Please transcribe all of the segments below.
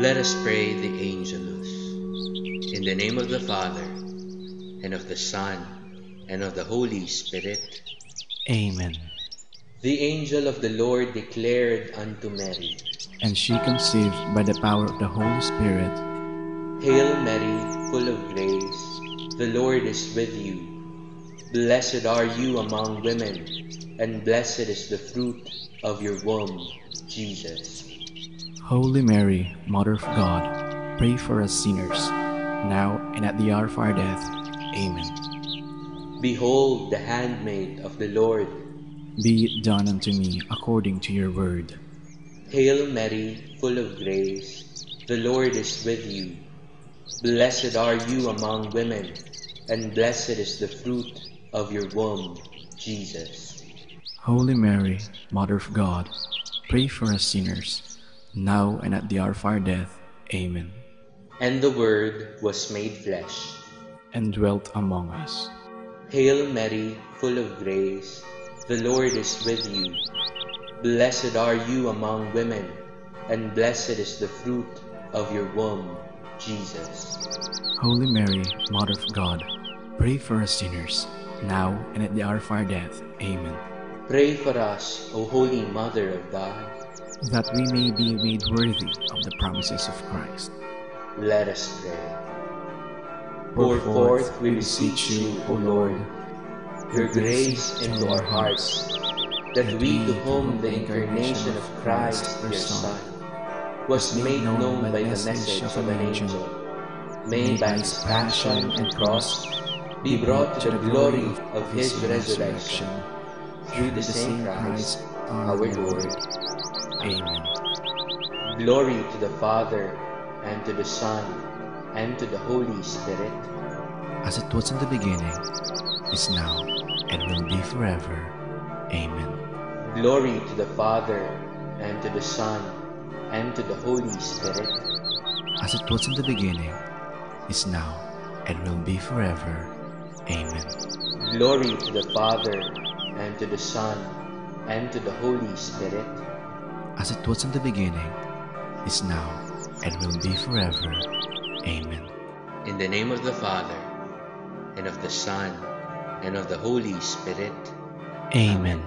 Let us pray the Angelus. In the name of the Father, and of the Son, and of the Holy Spirit. Amen. The angel of the Lord declared unto Mary, And she conceived by the power of the Holy Spirit. Hail Mary, full of grace, the Lord is with you. Blessed are you among women, and blessed is the fruit of your womb, Jesus. Holy Mary, Mother of God, pray for us sinners, now and at the hour of our death. Amen. Behold the handmaid of the Lord. Be it done unto me according to your word. Hail Mary, full of grace, the Lord is with you. Blessed are you among women, and blessed is the fruit of your womb, Jesus. Holy Mary, Mother of God, pray for us sinners, now and at the hour of our death. Amen. And the Word was made flesh. And dwelt among us. Hail Mary, full of grace, the Lord is with you. Blessed are you among women, and blessed is the fruit of your womb, Jesus. Holy Mary, Mother of God, pray for us sinners, now and at the hour of our death. Amen. Pray for us, O Holy Mother of God. That we may be made worthy of the promises of Christ. Let us pray. Pour Pour forth, we beseech you, O Lord, your grace into our hearts, that we to whom the incarnation of Christ, your Son, was made known by the message of an angel, may by his passion and cross be brought to the glory of his resurrection, through the same Christ, our Lord. Amen. Glory to the Father, and to the Son, and to the Holy Spirit, as it was in the beginning, is now, and will be forever. Amen. Glory to the Father, and to the Son, and to the Holy Spirit, as it was in the beginning, is now, and will be forever. Amen. Glory to the Father, and to the Son, and to the Holy Spirit, as it was in the beginning, is now, and will be forever. Amen. In the name of the Father, and of the Son, and of the Holy Spirit. Amen.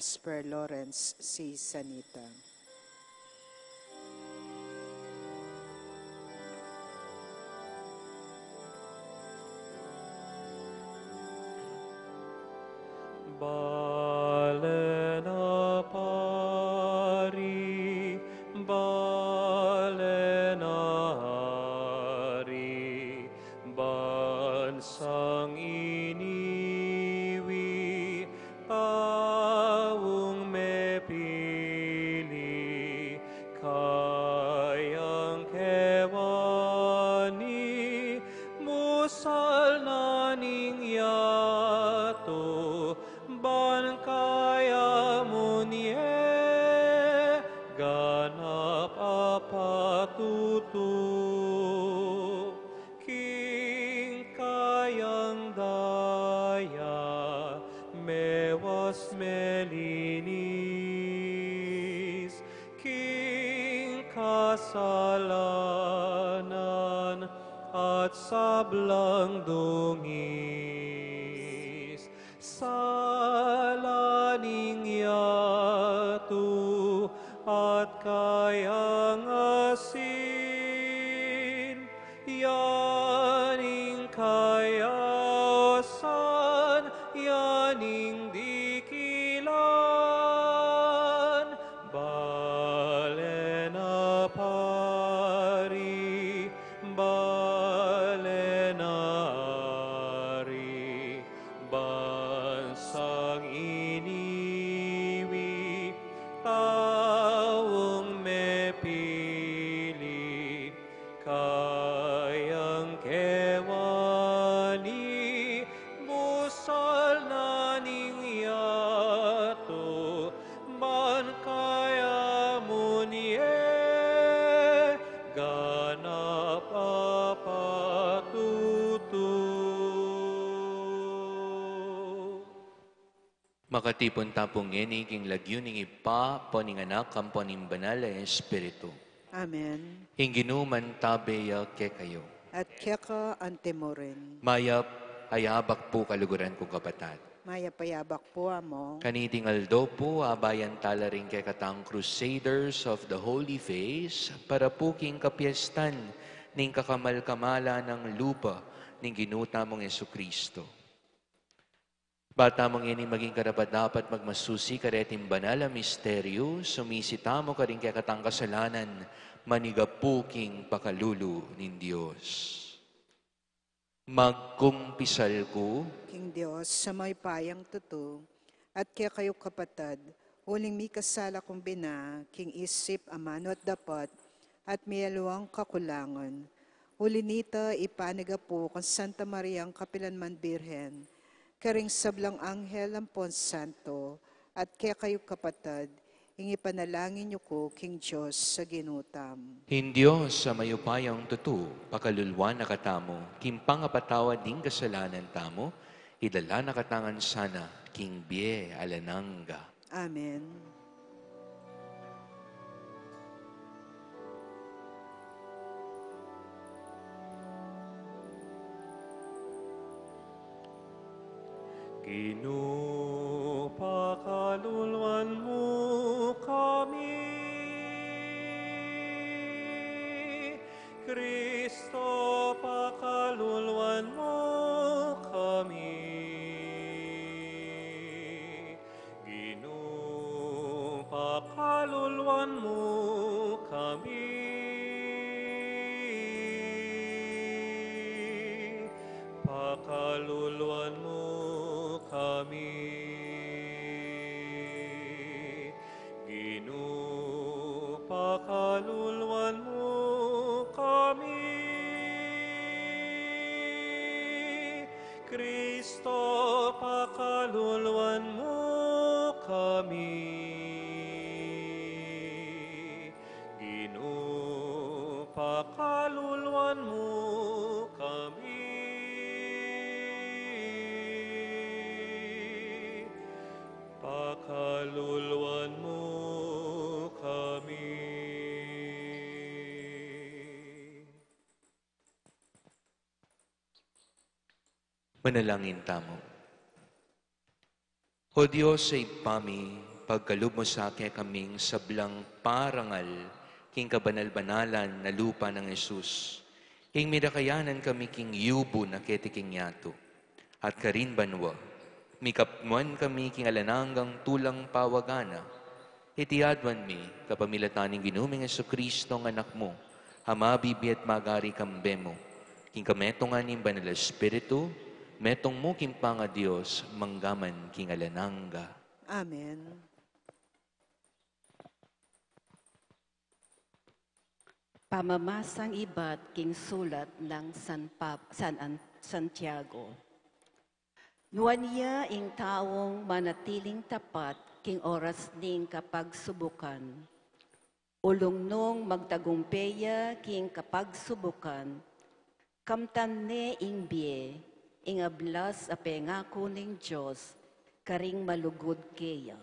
Casper Lawrence C. Sanita. Balena pari, balena hari, bansang iniwi, taong mepili, kayang kewani, musal naning yato, ban kaya munye, ganap apatutu, king kayang daya, mewas melinis, king kasalanan at sablang dungis, salaning yatu at kayang asin, yaning kayasan, yaning dikilan, balena pari, balena ari, bansang iniwi, taong mepili, kayang kewani, musal naning yato, man kaya munye, ganap apatutu. Makatipon tapong ngeni king lagyuning ipa, poning anak, kamponing banal ay Espiritu. Amen. Hinginuman tabeya ke kayo. At keka antemorin, Mayap, hayabak po kaluguran ko kapatad. maya payabak po amo, Kaniting aldo po, abayan tala rin kay katang Crusaders of the Holy Face, para po king kapiestan, ning kakamal-kamala ng lupa, ning ginuta mong Kristo. Bata mong ini maging karapat-dapat magmasusi kareting banal ang misteryo, sumisita mo ka rin kay katang kasalanan, manigapuking pakalulu nin Diyos. Magkumpisal ko, King Diyos, sa may payang tuto, at kaya kayo kapatad, huling mi kasala kong bina, king isip, amano at dapat, at miyaluang kakulangan. Huli nita, ipaniga po kang Santa Maria ang Kapilanman Birhen, karing sablang anghel ang Pon Santo, at kaya kayo kapatad, hingi panalangin niyo ko, King Diyos, sa ginutam. Diyos sa mayupayang tutu, pakalulwa na katamo, kimpangapatawad ding kasalanan tamo, idala na katangan sana, king bie alananga. Amen. Pakaluluan mo kami, Kristo, pakaluluan mo kami. Ginoo, pakaluluan mo kami. Pakaluluan mo kami. Ginoo, pakaluluan mo kami. Kristo, pakaluluan mo kami. Ginoo, pakaluluan mo kami. Pakaluluan mo kami. Manalangin tamo. O Diyos, sa ipami, Pagkalub mo sa akin kaming sablang parangal, king kabanal-banalan na lupa ng Jesus. King mirakayanan kami king yubo na ketiking yato. At karin banwa, mikapmuan kami king alananggang tulang pawagana. Itiadwan mi, kapamilataning ginuming Jesucristo ang anak mo, hamabibi at magari kambe mo. King kametongan ng banal Espiritu, metong mo king panga Diyos, manggaman king alanangga. Amen. Pamamasang iba't king sulat ng Santiago. Nuwan niya ing taong manatiling tapat king oras ning kapagsubukan. Ulong nung magtagumpeya king kapagsubukan, kamtan ne ing biye, ing ablas a pengako ning Diyos, karing malugod keya.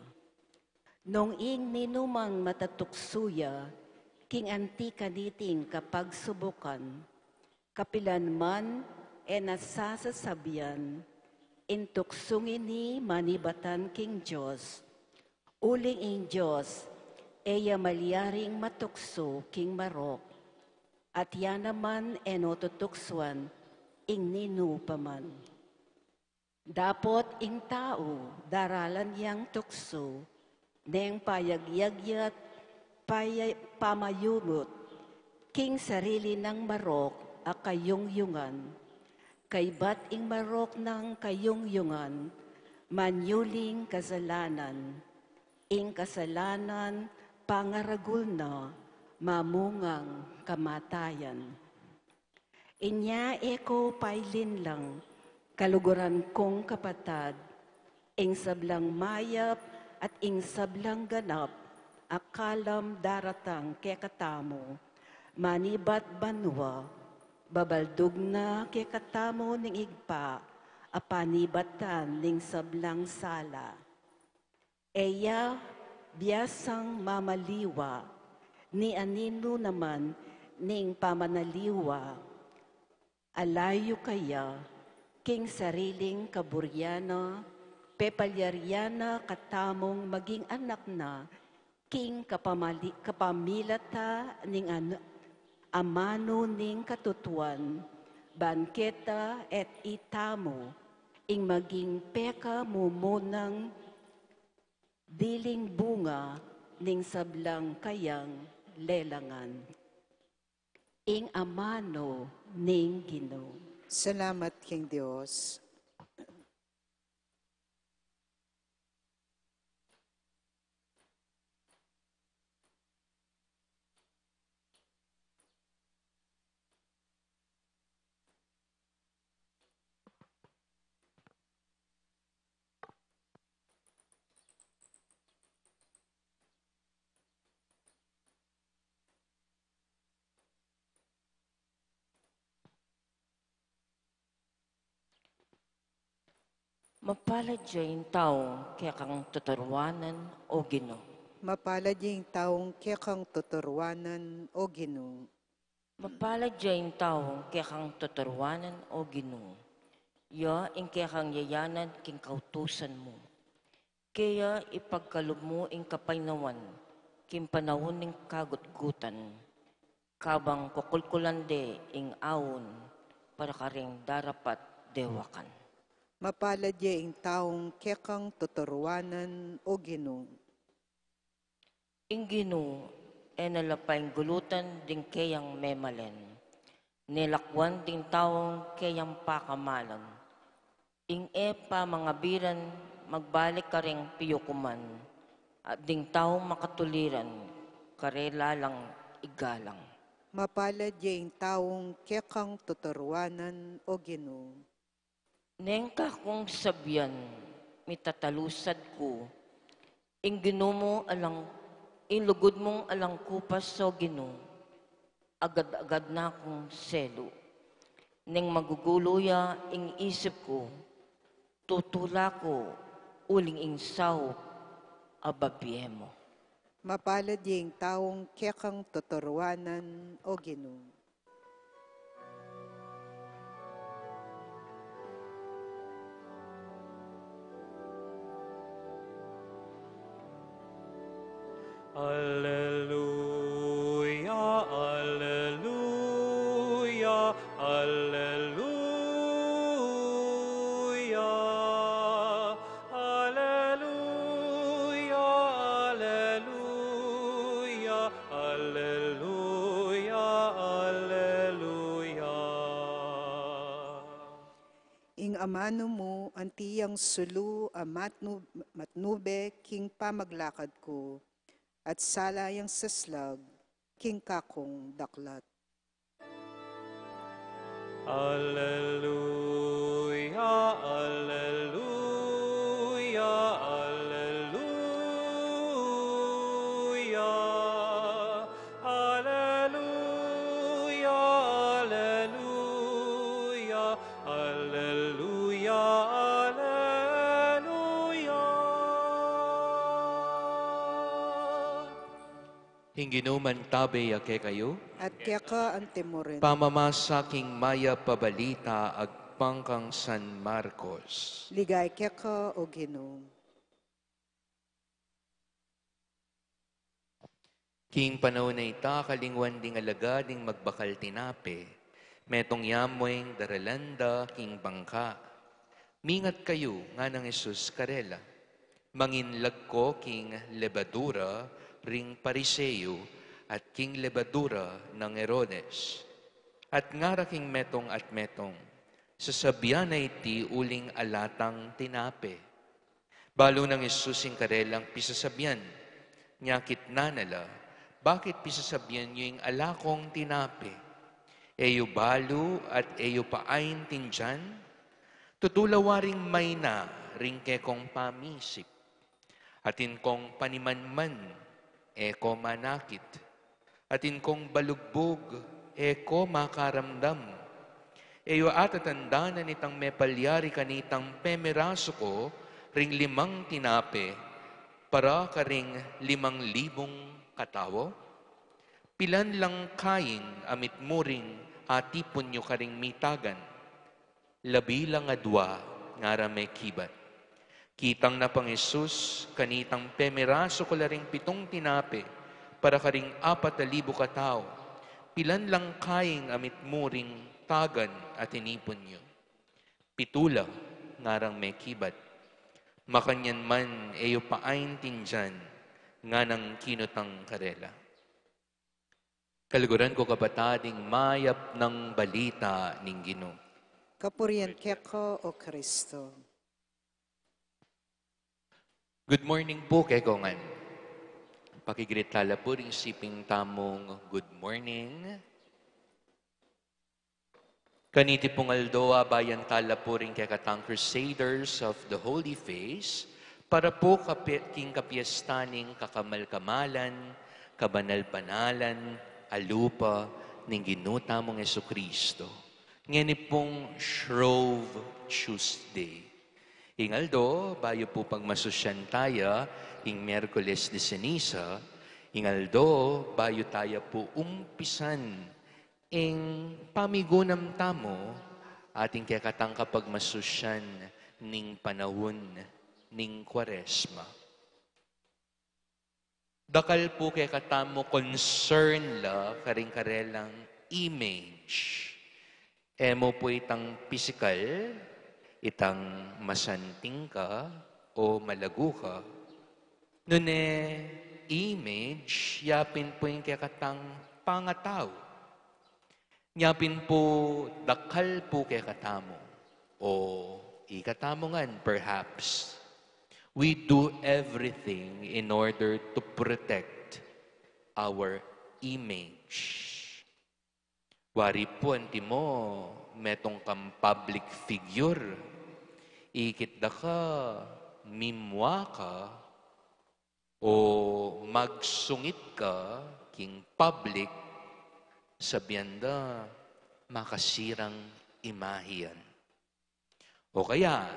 Nung ing ninumang matatuksuya, king anti kaniting kapagsubukan, kapilan man e nasasasabian, intuksungin ni manibatan king Diyos, uling ing Diyos, eya malyaring matukso king marok, at yan naman enotutuksuan, ing ninu paman. Dapot ing tao, daralan yang tukso, neng payagyagyat, pamayumot, king sarili ng marok a kayungyungan, kaybat ing marok ng kayungyungan, manyuling kasalanan, ing kasalanan pangaragul na, mamungang kamatayan. Inya eko pailin lang, kaluguran kong kapatad, ing sablang mayap at ing sablang ganap, akalam daratang kekatamo, manibat banwa, babaldug na kekatamo ning igpa, apanibatan ning sablang sala. Eya biyasang mamaliwa, ni anino naman ning pamanaliwa, alayo kaya, king sariling kaburyana, pepalyariana katamong maging anak na, king kapamilata ning amano ning katutuan, banketa et itamo, ing maging peka mumunang diling bunga ning sablang kayang lelangan. Ing amano ning Ginoo. Salamat, King Diyos. Mapalad yung taong kaya kang tuturwanan o Ginoo. Mapalad yung taong kekang tuturwanan o Ginoo. Mapalad yung taong kaya kang tuturwanan o Ginoo. Ya ing kaya kang yayanan king kautusan mo. Kaya ipagkalob mo ing kapainawan, king panahon ning kagutgutan. Kabang kukulkulande ing awon, para karing darapat dewakan. Mapalad yung taong kekang tuturwanan o Ginoo. Ing Ginoo, nalapaing gulutan ding kayang memalen. Nilakwan ding taong kayang pakamalan. Ing mga biran, magbalik ka ring piyukuman. At ding taong makatuliran, karelalang igalang. Mapalad yung taong kekang tuturwanan o Ginoo. Neng ka kong sabyan, mitatalusad ko, ing Ginoo mo alang, ilugod mong alang kupas so Ginoo, agad-agad na akong selo. Neng maguguluya ing isip ko, tutula ko, uling ing sao, ababye mo. Mapalad yung taong kekang tuturwanan o Ginoo. Alleluia, alleluia, alleluia. Alleluia, alleluia, alleluia, alleluia. Ing amano mo, antiyang sulu, matnube, king pamaglakad ko, at salayang saslag, king kakong daklat. Alleluia, alleluia, alleluia. Alleluia, alleluia, alleluia, alleluia. Hinginuman tabi ake kayo, At kaya ka ang timorin. pamamasaking maya pabalita agpangkang San Marcos. Ligay kaya ka o Ginoo. King panahon na ita, kalingwan ding alaga ding magbakal tinape, metong yamoing daralanda king bangka. Mingat kayo nga ng Jesus karela, manginlag ko king lebadura, ring pariseyo, at king lebadura ng Herodes. At ngara king metong at metong, sasabihan na iti uling alatang tinape. Balo ng Jesus ing karelang pisasabihan, nyakit na nala, bakit pisasabihan nyo yung alakong tinape? Eyo balo at eyo paain tinjan? Tutulawaring may na ring kekong pamisip. Atin kong panimanman, eko manakit. Atin kong balugbog, eko makaramdam. Eyo atatanda na nitang mepalyari kanitang pemeraso ko, ring 5 tinape, para ka ring 5,000 katawo? Pilan lang kain amit muring atipon nyo karing mitagan. 12 ngara may kibat. Kitang na pang Jesus, kanitang pemeraso ko laring 7 tinape, para karing 4,000 katao. Pilan lang kaing amit muring tagan at inipon nyo. 7 ngarang may kibat. Makanyan man eyo paain tinjan, nga ng kinutang karela. Kaliguran ko kapatading mayap ng balita ning Ginoo. Kapurian kaya ka o Kristo. Good morning po kay Kongan. Pakigritala po rin siping tamong good morning. Kaniti pong aldoa bayan tala po rin kay katang Crusaders of the Holy Face para po king kapiestaning kakamal-kamalan, kabanal-banalan, alupa, ning ginuta mong Jesucristo. Ngayon pong Shrove Tuesday. Ingaldo, bayo po pagmasusyan tayo, ing Miyerkules de Ceniza, ingaldo, bayo tayo po umpisan, ing pamigunam tamo, ating kakatang kapag masusyan, ning panahon, ning Kwaresma. Dakal po kay katamo concern la, karing-karelang image. Emo po itang physical, itang masanting ka o malago ka. Nune, image, yapin po yung kakatang pangataw. Yapin po, dakal po kay katamo. O ikatamongan, perhaps. We do everything in order to protect our image. Wari po, anti mo, metong kang public figure, ikit da ka, mimwa ka, o magsungit ka, king public, sabihan da, makasirang imahiyan. O kaya,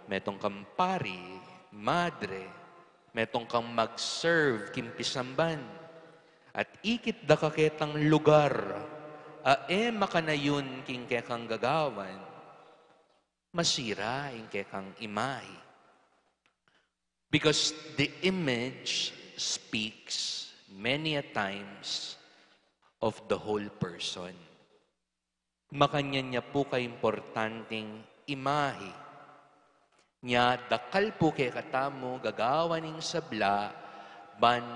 metong kang pari, madre, metong kang mag-serve, kimpisamban, at ikit da ka ketang lugar, makanayon king kekang gagawan, masira ing kekang imahe. Because the image speaks many a times of the whole person. Makanya niya po ka-importanteng imahe. Nya dakal po kay katamo gagawaning sabla ban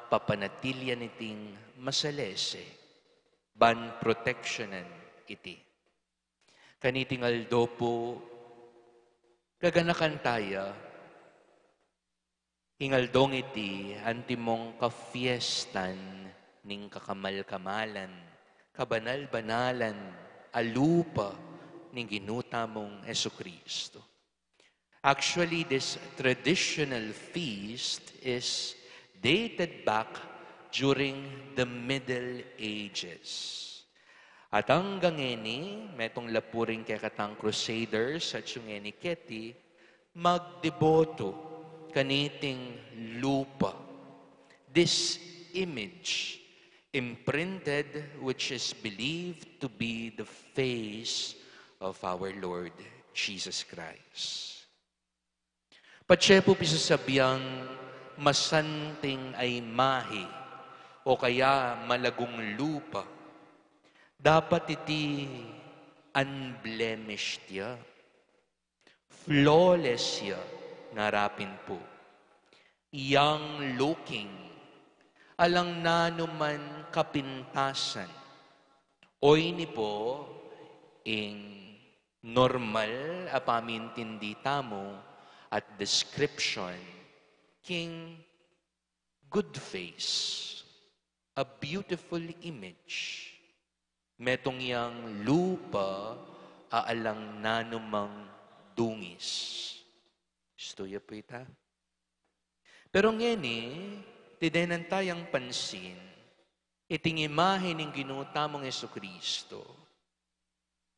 papanatilyan iting masalese, ban protectionan iti. Kaniting aldo po, kaganakan taya, hingaldong iti, antimong kafiestan, ning kakamal-kamalan, kabanal-banalan, alupa, ning ginutamong Jesucristo. Actually, this traditional feast is dated back during the Middle Ages. At hanggang ngeni, metong lapuring kay katang Crusaders at yung ngeni keti, magdeboto kaniting lupa. This image imprinted which is believed to be the face of our Lord Jesus Christ. Patse po pisasabiyang masanting ay mahi o kaya malagong lupa. Dapat iti unblemished ya. Flawless ya, ngarapin po. Young looking, alang nanuman kapintasan. Oy ni po, ing normal apamintindi tamo at description, king good face, a beautiful image. Metong yang lupa aalang nanumang dungis. Istuya po ita. Pero ngeni, tidenan tayang pansin, iting imahe ng ginutamong Jesucristo,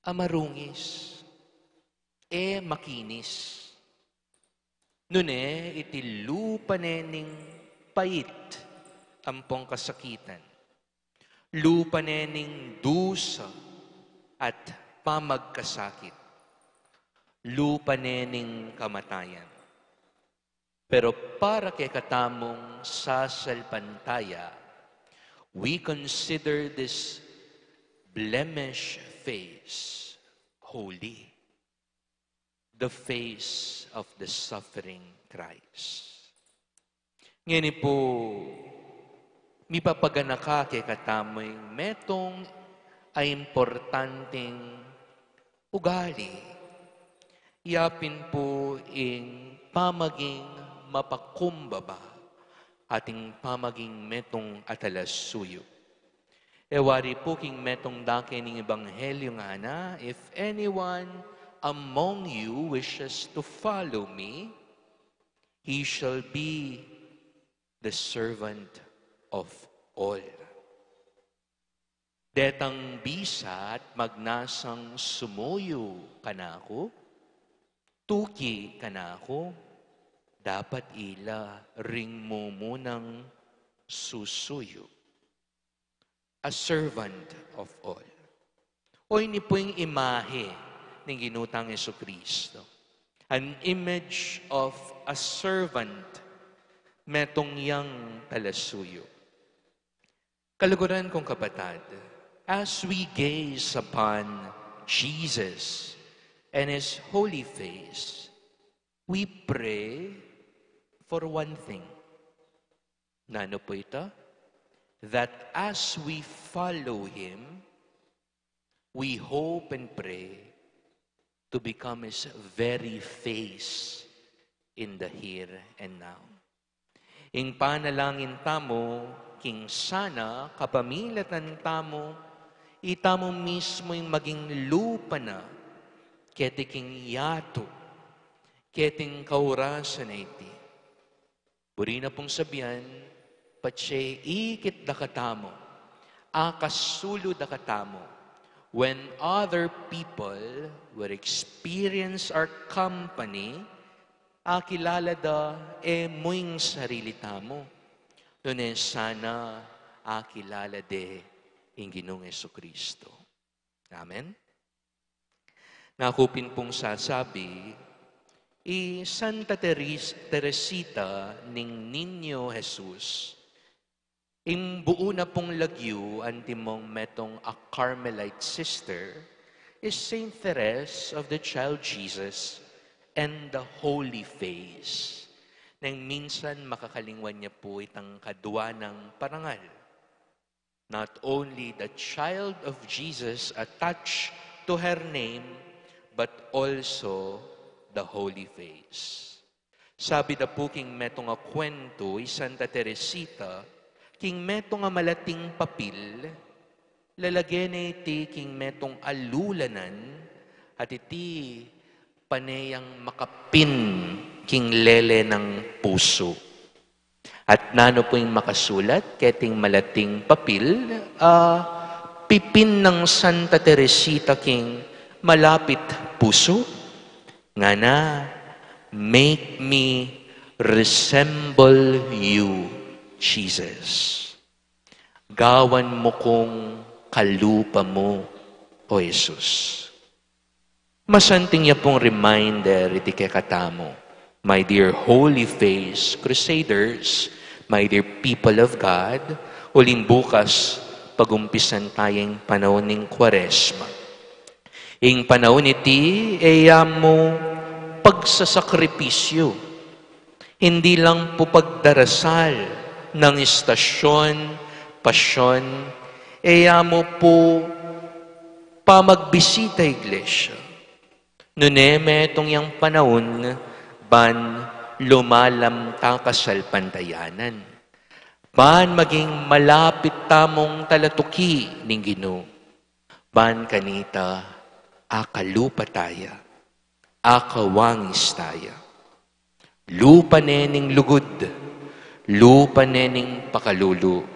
amarungis, makinis. Nune, iti lupa nening pait, ampong kasakitan. Lupa nening dusa at pamagkasakit. Lupa nening kamatayan. Pero para kay katamong sasalpantaya, we consider this blemish face holy. The face of the suffering Christ. Ngayon po, mipapagana ka kay katamoy metong ay importanteng ugali. Yapin po ing pamaging mapakumbaba ating pamaging metong atalasuyo. Ewari po king metong dake ning ebanghelyo nga na, if anyone among you wishes to follow me, he shall be the servant of all. Detang bisa at magnasang sumuyo kanako, tuki kanako, dapat ila ring mo munang susuyo. A servant of all. O ini po yung imahe ng ginutang Jesucristo. An image of a servant metong yang talasuyo. Kaluguran kong kapatid, as we gaze upon Jesus and His holy face, we pray for one thing. Nano po ito? That as we follow Him, we hope and pray to become His very face in the here and now. Ing panalangin tamo, king sana kapamilatan tamo, itamo mismo yung maging lupa na, kete king yato, keting kaurasan na iti. Buri na pong sabihan, patse ikit da katamo, akasulo da katamo, when other people will experience our company, akilala da moing sarili tamo. Doon sana akilala de ang Ginoong Jesucristo. Amen? Nakupin pong sasabi, Santa Teresita ning Niño Jesus, buo na pong lagyu antimong metong a Carmelite sister, is Saint Therese of the Child Jesus and the Holy Face. Nang minsan makakalingwan niya po itang kadwa ng parangal. Not only the Child of Jesus attached to her name, but also the Holy Face. Sabi da po king metong a kwento, Santa Teresita, king metong a malating papil, lalagyan iti king metong alulanan, at iti panayang makapin king lele ng puso. At nano po yung makasulat, keting malating papil, pipin ng Santa Teresita king malapit puso, nga na, make me resemble you, Jesus. Gawan mo kong kalupa mo, O Jesus. Masanting niya pong reminder iti kekatamo. My dear Holy Face Crusaders, my dear people of God, uling bukas, pagumpisan tayong panahon ng Kwaresma. Ing panahon iti, mo pagsasakripisyo. Hindi lang po pagdarasal ng istasyon, pasyon, mo po pamagbisita iglesia. Nuneme itong yung panahon, ban lumalam takasal pantayanan. Ban maging malapit tamong talatuki ning Ginoo. Ban kanita, akalupa taya, akawangis taya. Lupa nening lugod, lupa nening pakalulu,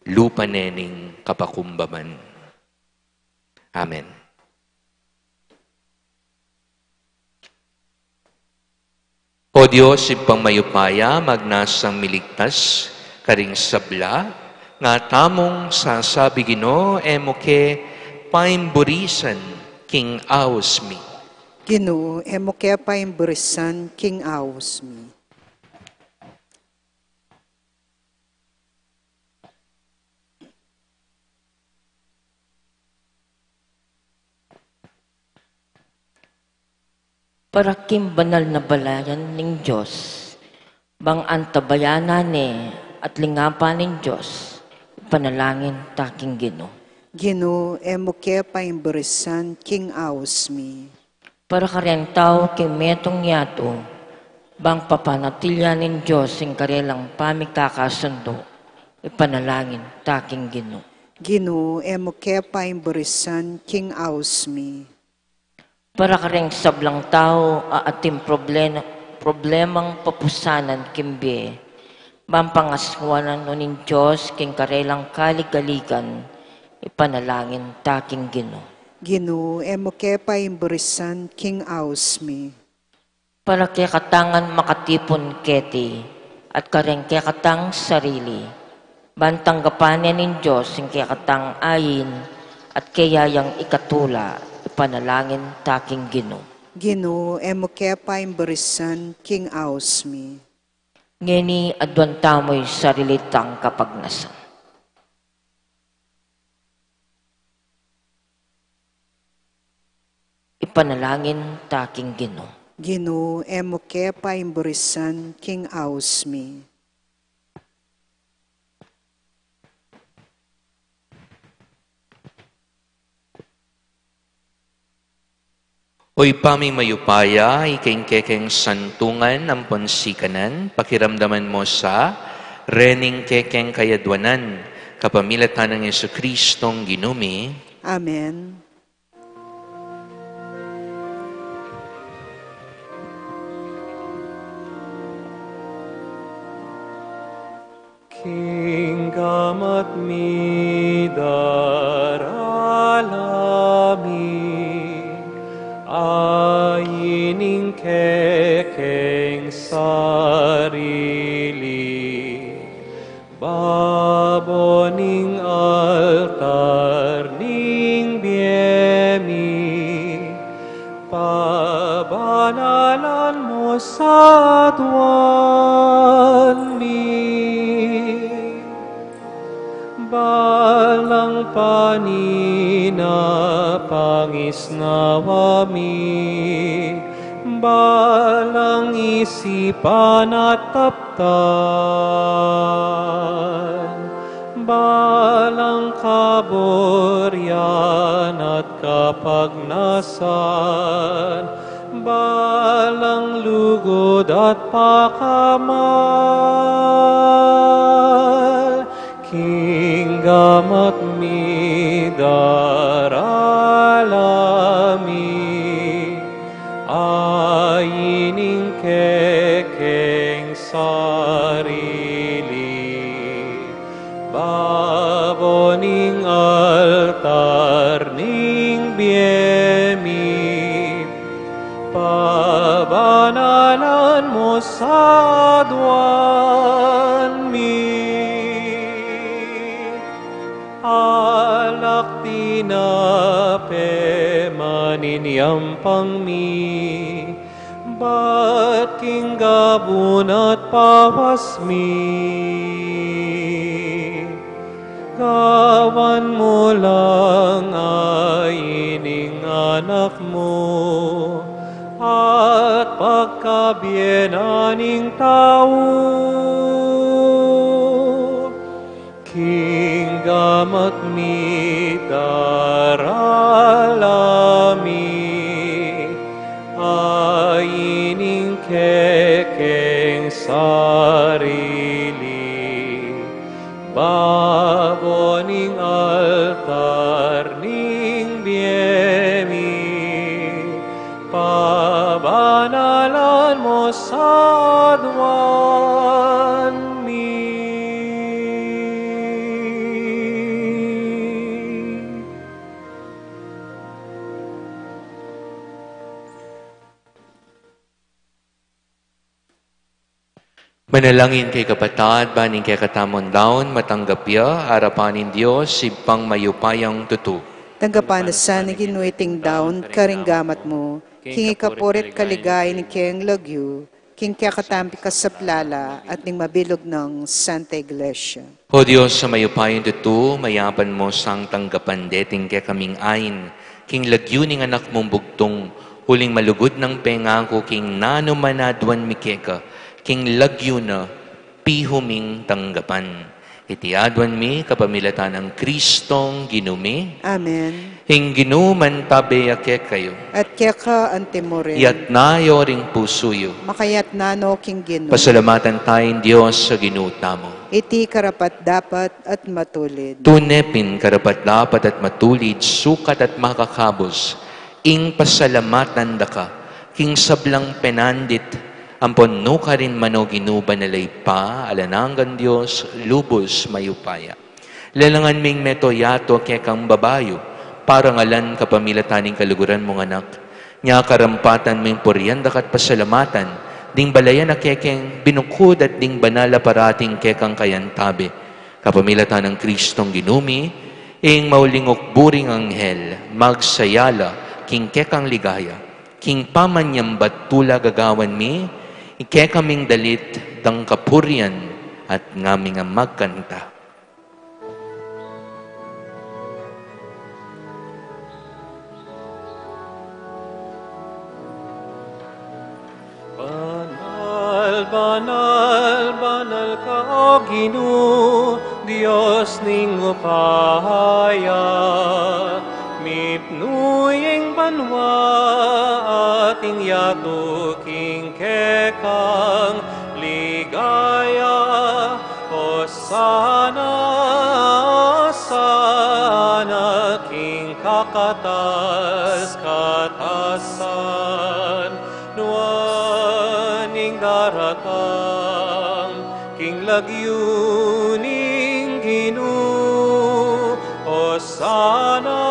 lupa nening kapakumbaman. Amen. O Diyos, ipang mayupaya, magnasang miligtas, karing sabla, nga tamong sasabi Ginoo, emoke paimburisan, King Aus mi. Ginoo, emo kaya paimburisan, King Aus mi. Para kim banal na balayan ning Diyos, bang antabayanan at lingapan ning Diyos, panalangin taking Ginoo. Ginoo, emo kaya paimburisan, King Aus mi. Para karentaw king metong yato, bang papanatilya ning Diyos ing karelang pamikakasundo, ipanalangin taking Ginoo. Ginoo, emo kaya paimburisan, King Aus mi. Para kareng sablang tao ating problemang papusanan kimbe, mampangaswanan nunin Diyos king karelang kaligaligan, ipanalangin taking Ginoo. Ginoo, emo kaya paimburisan, King Aus mi. Para kaya katangan makatipon keti, at kareng kaya katang sarili, bantanggapan niya nin Diyos ing kaya katang ayin, at kaya yang ikatula, ipanalangin taking Ginoo. Ginoo, emo kaya paimburisan, King Aus mi. Ngeni adwan tamoy sarilitang kapagnasan. Ipanalangin taking Ginoo. Ginoo, emo kaya paimburisan, King Aus mi. Oy paming mayupaya, iking-kekeng santungan ng ponsikanan, pakiramdaman mo sa rening kekeng kayadwanan, kapamilatan ng Jesucristong Ginumi. Amen. Kinggamat mi daralami, ayining kekeng sarili, baboning altar ning biemi, pabanalan saduan mi, balang panina pangisnawa mi, balang isipan at taptan, balang kaboryan at kapagnasan, balang lugod at pakamal, kinggam at midaralami, ayining kekeng sarili, baboning altar ning biemi, pabanalan mo sa duwan mi, alak tinape maninyampang mi, ba't kinggabun at pawas mi, gawan mo lang ayining anak mo, at pagkabienaning tao, kinggam at midaralami, ayining kekeng sarili, baboning altar ning biemi, pabanalan mo sa duwan mi. Manalangin kay kapatad, baning kay katamon daon, matanggap ya, harapanin Diyos, sipang mayupayang tutu. Tanggapan na sa naginuiting daon, karinggamat mo, kingi kapurit kaligay ni keng lagyu, king kaya katampi ka sa plala, at ning mabilog ng Santa Iglesia. O Diyos, sa mayupayang tutu, mayapan mo sang tanggapan deting kay kaming ain, king lagyu ning anak mong bugtong, huling malugod ng pengako, king nano manadwan mikeka, king lagyo na pihuming tanggapan. Itiadwan mi kapamilatan ng Kristong ginumi. Amen. Hing ginuman tabeyake kayo. At kaya ka antemorin, Yat nayo ring pusuyo. makayat nano king gino, Pasalamatan tayong Diyos sa ginuta mo. iti karapat dapat at matulid. Tunepin karapat dapat at matulid, sukat at makakabos. Ing pasalamatan da ka, king sablang penandit, ampon no ka rin mano ginuba nalay pa, alananggan Diyos, lubos mayupaya. Lalangan ming metoyato kekang babayo, parang alan kapamilataning kaluguran mong anak. Nya karampatan ming poryanda kat pasalamatan, ding balayan na kekeng binukod at ding banala parating kekang kayantabi. Kapamilatan ng Kristong ginumi, ing maulingok buring anghel, magsayala, king kekang ligaya, king pamanyambat tula gagawan mi, ike kaming dalit dang kapuryan at ngaming magkanta. Banal, banal, banal ka o Ginoo, Dios ning upaya, mipnuyeng banwa ating yato king kekang ligaya, o sana, sana king kakatas katasan, nuaning daratang king lagyuning Ginoo, o sana,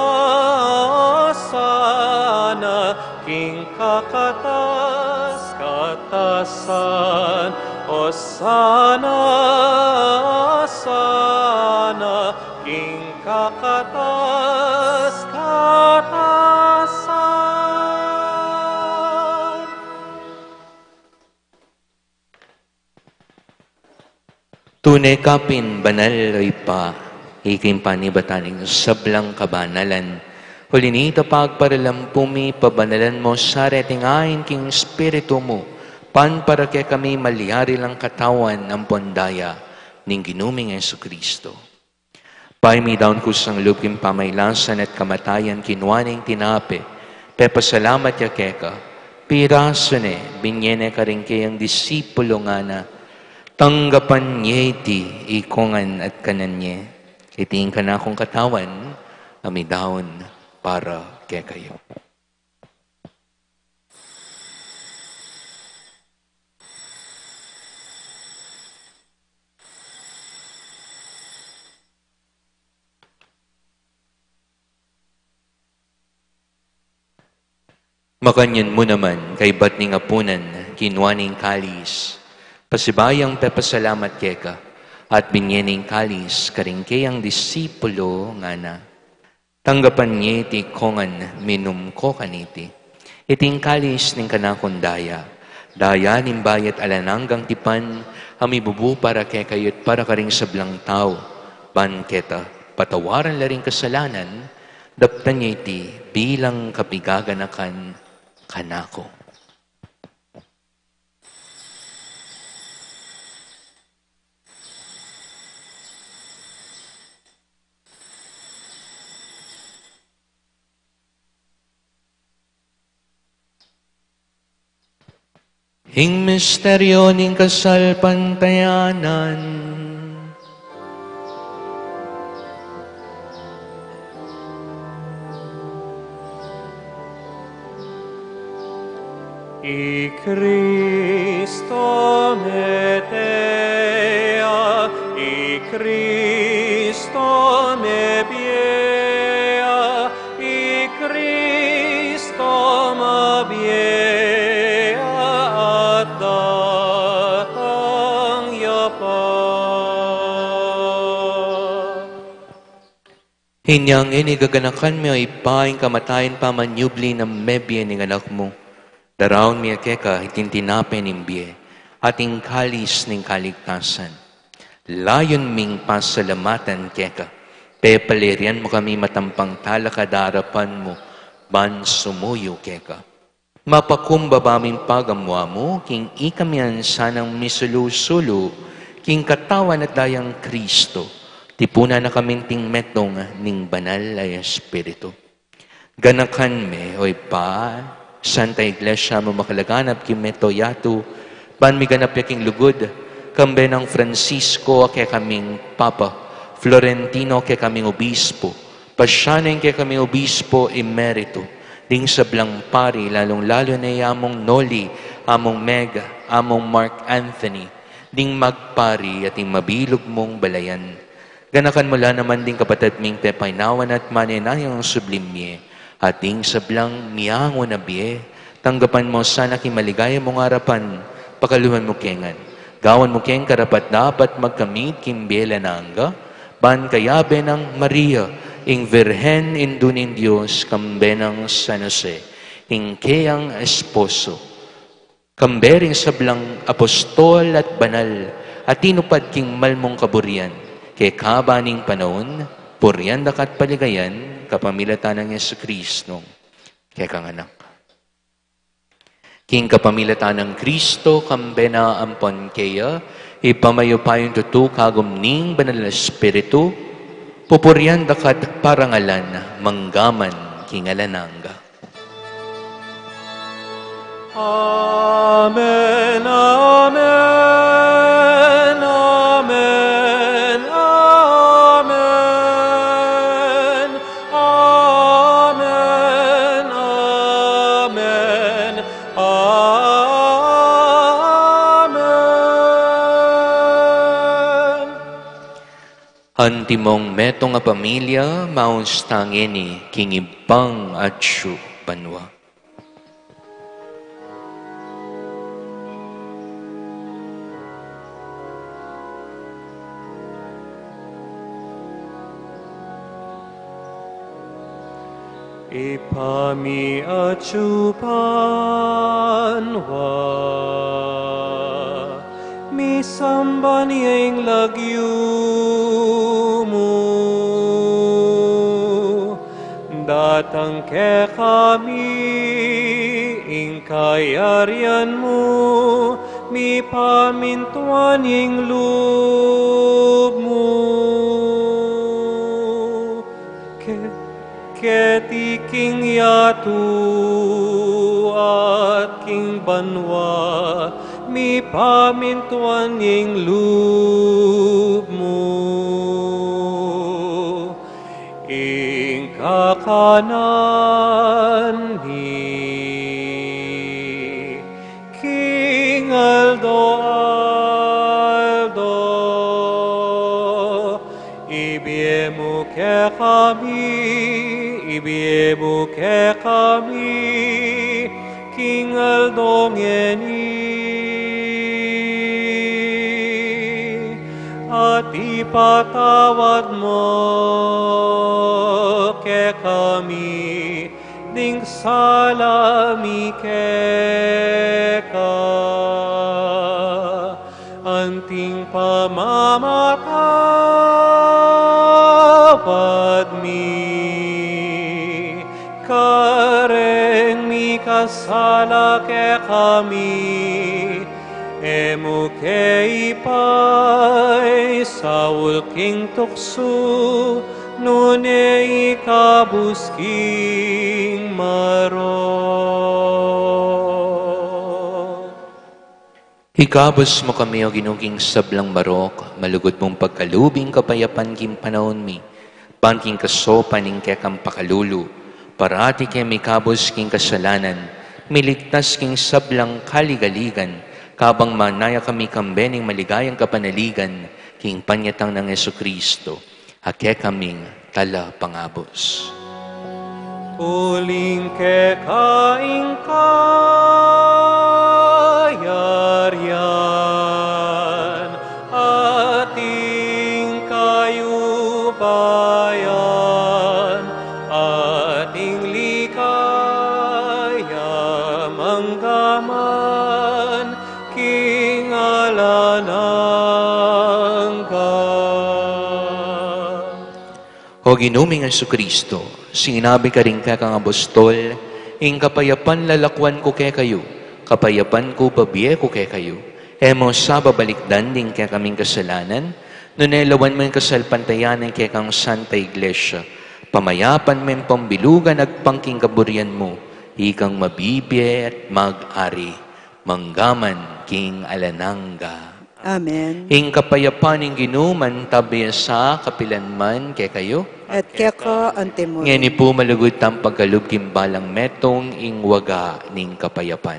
sana king kakatas katasan, o sana, sana king kakatas katasan. Tunay kapin banal oy pa, ikim panibataning sablang kabanalan. Hulinita pagparalampumi, pabanalan mo sa retingain king Espiritu mo, pan para kaya kami maliyari lang katawan ng pondaya, ning ginuming Jesucristo. Paimi daun kusang lubkim pamaylasan at kamatayan kinwaning tinape, pepasalamat ya keka, piraso ne, binyene ka rin kayang disipulo nga na, tanggapan niya iti ikongan at kananye. Itiin ka na akong katawan, amidaon para kaya kayo. Makanyan mo naman kay ba't ning apunan, kinwaning kalis, pasibayang pepasalamat keka, at binyening kalis, karingkayang disipulo nga na. Tanggapan niya iti kongan, minum ko kaniti. Iting kalis ning kanakon daya. Daya ning bayat alananggang tipan, hamibubu para kekayot para karing sablang tao. Banketa, patawaran laring kasalanan, daptan niya iti bilang kapigaganakan kanako. Hing misteryo ning kasal pantayanan, I Cristo metea, I Cristo me biea, I Cristo mabiea at datang yapa. hinyang inigaganakan mo ay paing kamatayin pamanyubli ng mebye ning anak mo. Daraon miya keka itintinapin nimbye, ating kalis ning kaligtasan. Layon ming pasalamatan keka, pepalerian mo kami matampang talakadarapan mo, ban sumuyo keka. Mapakumbabaming pagamwa mo, king ikamian sanang misulusulo, king katawan at dayang Kristo, tipuna na kaminting metong ning banal ay Espiritu. Ganakan me, oy pa, Santa Iglesia mo makalaganap kimeto yatu, ban miganap yaking lugod, kambe ng Francisco kaya kaming Papa, Florentino kaya kaming Obispo, Pasyaning kaya kaming Obispo Emerito, ding sablang pari, lalong-lalo na among Noli, among Mega, among Mark Anthony, ding magpari at ding mabilog mong balayan. Ganakan mula naman ding kapatid ming pepainawan at maninayang sublimye, ating sablang miyango na biye, tanggapan mo sana kimaligaya mong harapan, pakaluhan mo kengan. Gawan mo keng karapat dapat magkamit kimbela nangga, ban kayabe ng Maria, ing Virhen indunin Diyos, kambe ng San Jose, ing keyang esposo. Kambering sablang apostol at banal, at tinupad king malmong kaburian, kay kabaning panahon, puryan dakat paligayan, kapamilatan ng Jesucristo, kaya kang anak. King kapamilatan ng Kristo, kambena ampon kaya, ipamayo pa yung tutu kagumning banal na Espiritu, pupuryan dakat parangalan, manggaman, kingalananga. Amen, amen, amen, amen, amen, amen, amen. Antimong metong a pamilya, maunstangeni, kingibang at syu banwa. Ipami acupanwa mi samba niya'y lagyo mo. Datang ke kami, ing kayarian mo, mi pamintuan ing loob mo. Keti king yatu at king banwa, mi pamintuan ing loob mo. Ing kakanan ni King Aldo Aldo, ibiemu ke kami, King Aldo ngeni, at ipatawad mo ke kami, ding salami ka, anting pamamatawad mi, kareng mi kasala ke kami, emu ke ipay Saul king tukso, nune ikabusking marok. Ikabos mo kami o ginuging sablang marok, malugod mong pagkalubing kapayapan kim panahon mi, pangking kasopan ing kekang pakalulu, parati kay mikabos king kasalanan, miligtas king sablang kaligaligan, kabang manaya kami kambening maligayang kapanaligan, king panyatang ng Jesucristo, hake kaming tala pangabos. Uling ke kaing kayaryan, ating kayubayan, ating likaya manggaman, king alanangga. O ginuming Jesucristo, sinabi ka rin ka kang apostol, ing kapayapan lalakwan ko kay kayo, kapayapan ko babiye ko kay kayo, emo sa babalikdan din kaya kaming kasalanan, nunelawan mo yung kasalpantayanan kaya kang Santa Iglesia, pamayapan mo yung pambilugan at pangking kaburian mo, ikang mabibiye at mag-ari, manggaman king alanangga. Amen. Ing kapayapan ing ginuman tabi sa kapilanman kay kayo, At keko antemuro. ngeni po malugod tang pagkalub kimbalang metong ing waga ning kapayapan.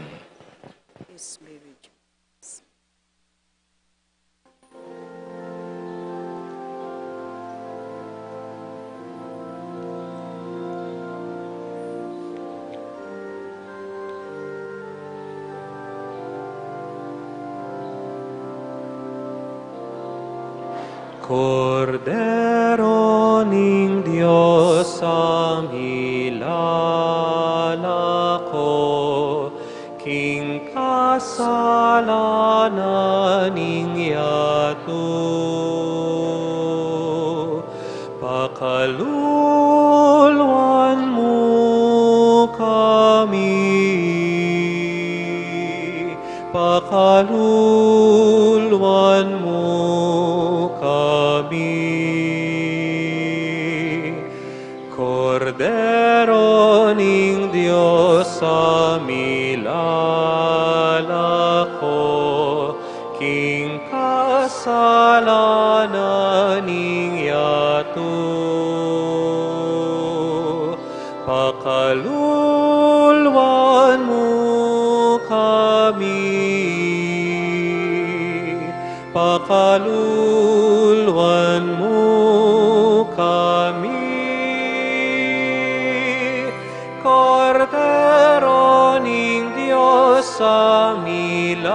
Cordero ning Diyos ang ilalako, king kasalanan ning yato. Pakaluluan mo kami, pakaluluan mo kami. Cordero ning Diyos amilalako, king kasalanan ning yato. Pakaluluan mo kami, pakaluluan mo kami. Cordero ning Diyos amilalako,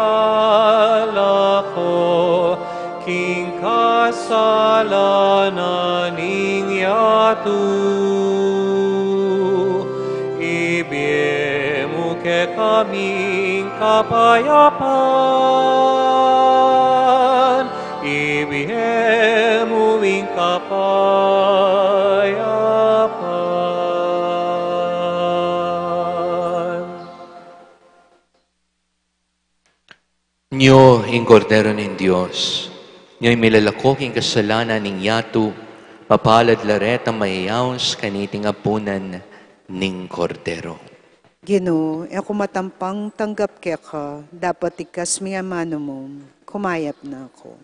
king kasalanan ning yato. Ibiemu ke kaming kapayapan, kapayapaan. Nyo, ing Kordero ng Diyos, nyo'y milalakok ing kasalanan ning yato, papalad laret ang mayayaws kaniting apunan ning Kordero. Ginoo, ako matampang tanggap kaya ka, dapat ikas mga mano mo, kumayap na ako.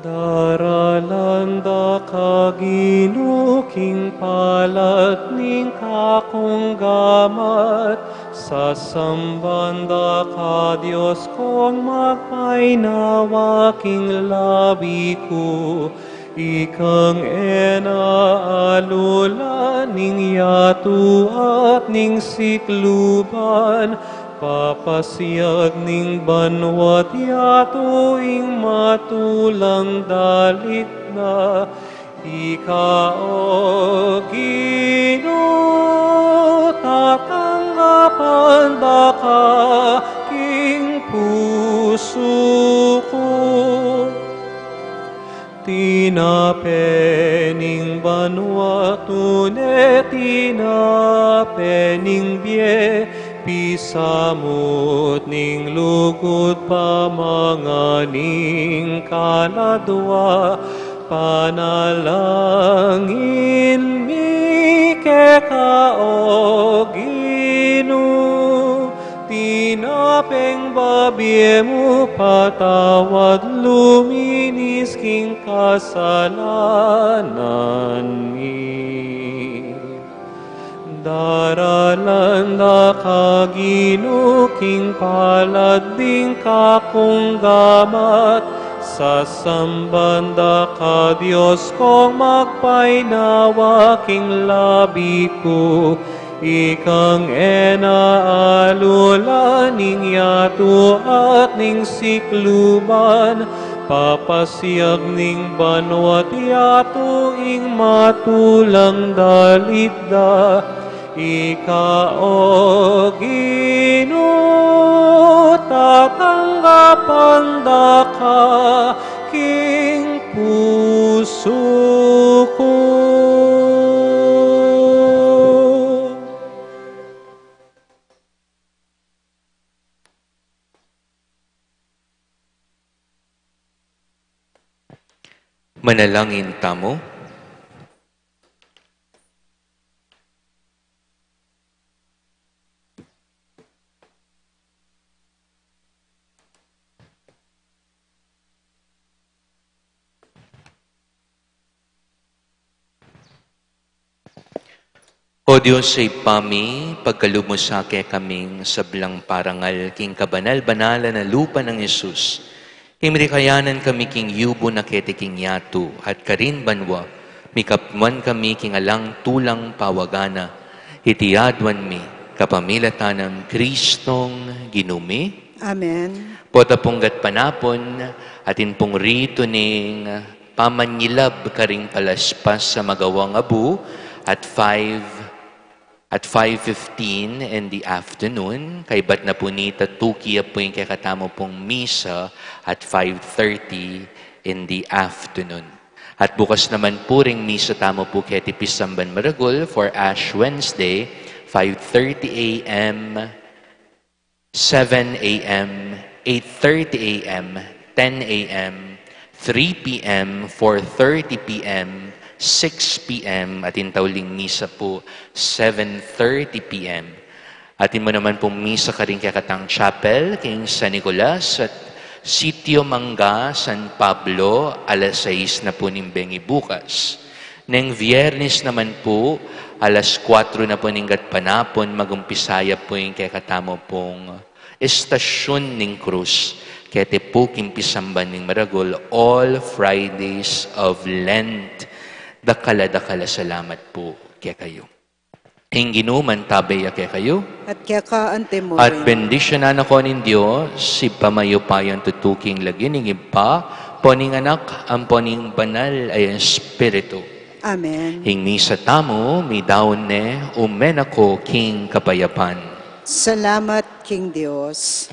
Daralanda kaginuking palat ning kakong gamat, sasambanda ka Diyos kong magpainawaking labi ko, ikang ena alula ning yatu at ning sikluban, papasiyag ning banwat yato ing matulang dalit na ikao Ginoo tatanggapan da ka king puso ko. Tinapening banwat une tinapening bie, pisamot ning lukot pamanganing kanadwa, panalangin mi kekao Ginoo, tinapeng babiemu patawad luminis king kasalanan mi. Daralanda ka ginuking palad ding kakong gamat, sasambanda ka Diyos kong magpainawaking labi ko, ikang ena alula ning yato at ning sikluban, papasiyag ning banwat yato ing matulang dalitda, ikao Ginoo tatanggapan da ka king puso ko. Manalangin tamo. O Diyos ay pami, pagkalumo sa kaming sablang parangal, king kabanal-banalan na lupa ng Yesus. King mirikayanan kami king yubo na ketiking yatu, at karin banwa, mikapman kami king alang tulang pawagana, itiadwan mi, kapamilatan ng Kristong ginumi, Amen. Pota ponggat panapon, atin pong rito ning pamanyilab karing palaspas sa magawang abu at 5:15 in the afternoon. Kay bat na po ni Tukiya po yung kakatamo pong misa at 5:30 in the afternoon. At bukas naman po ring misa tamo po kay Tipisamban Maragol for Ash Wednesday, 5:30 a.m., 7 a.m., 8:30 a.m., 10 a.m., 3 p.m., 4:30 p.m., 6 p.m. at intawling misa po 7:30 p.m. Atin mo naman pong misa ka rin kakatang chapel, King San Nicolas at Sitio Mangga, San Pablo, alas 6 na po nimbengi bukas. Neng Viernes naman po, alas 4 na po ninggat panapon, magumpisaya po yung kakatamo pong Estasyon ning Cruz. Kete po kimpisamban ning Maragol, all Fridays of Lent. Dakala salamat po kaya kayo. Hinginuman tabaya kaya kayo. At kaya ka ante mo At rin. bendisyonan ako ng Diyos, si pamayo-payan tutuking lagi ning iba, poning anak, ang poning banal ay Espiritu. Amen. Hingmi sa tamo, mi daon ne, umen ako king kapayapan. Salamat, King Diyos.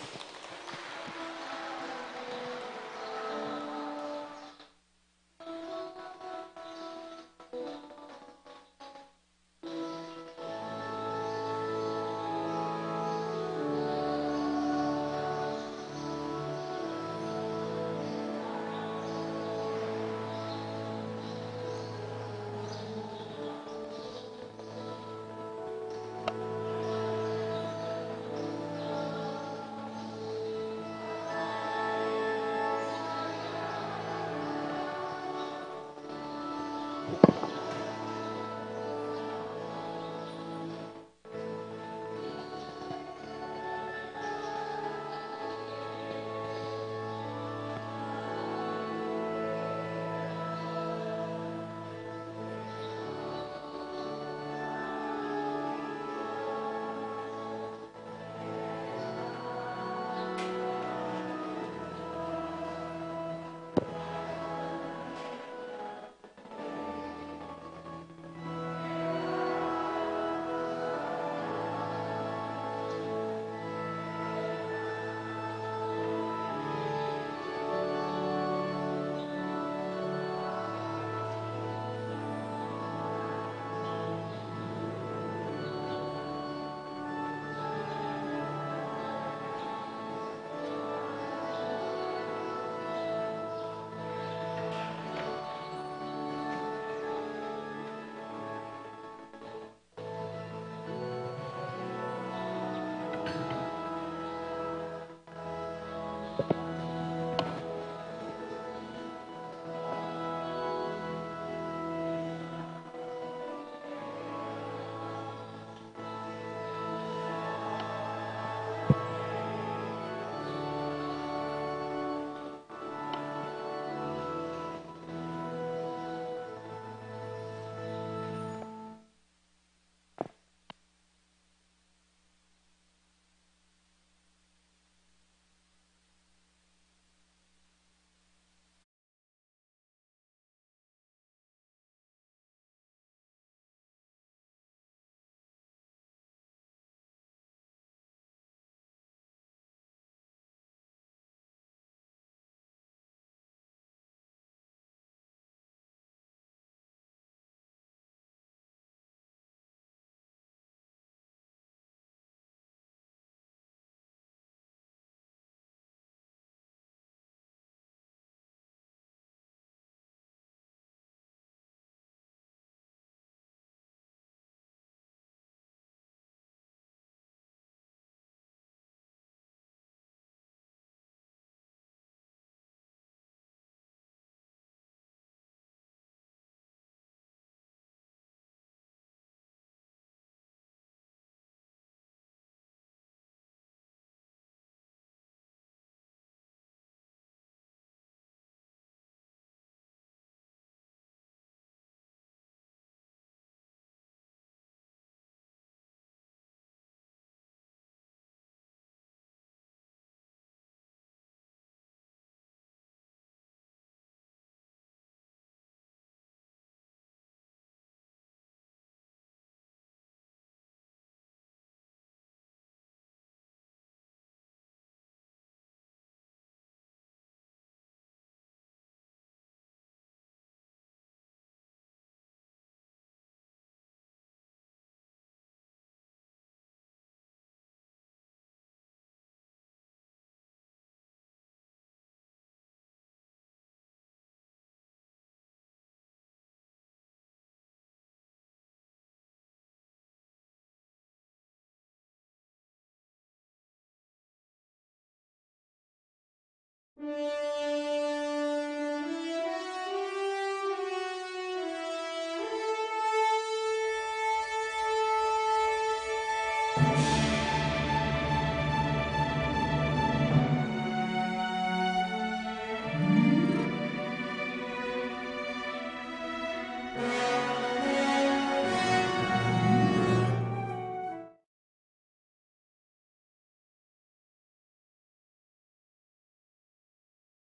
Amen.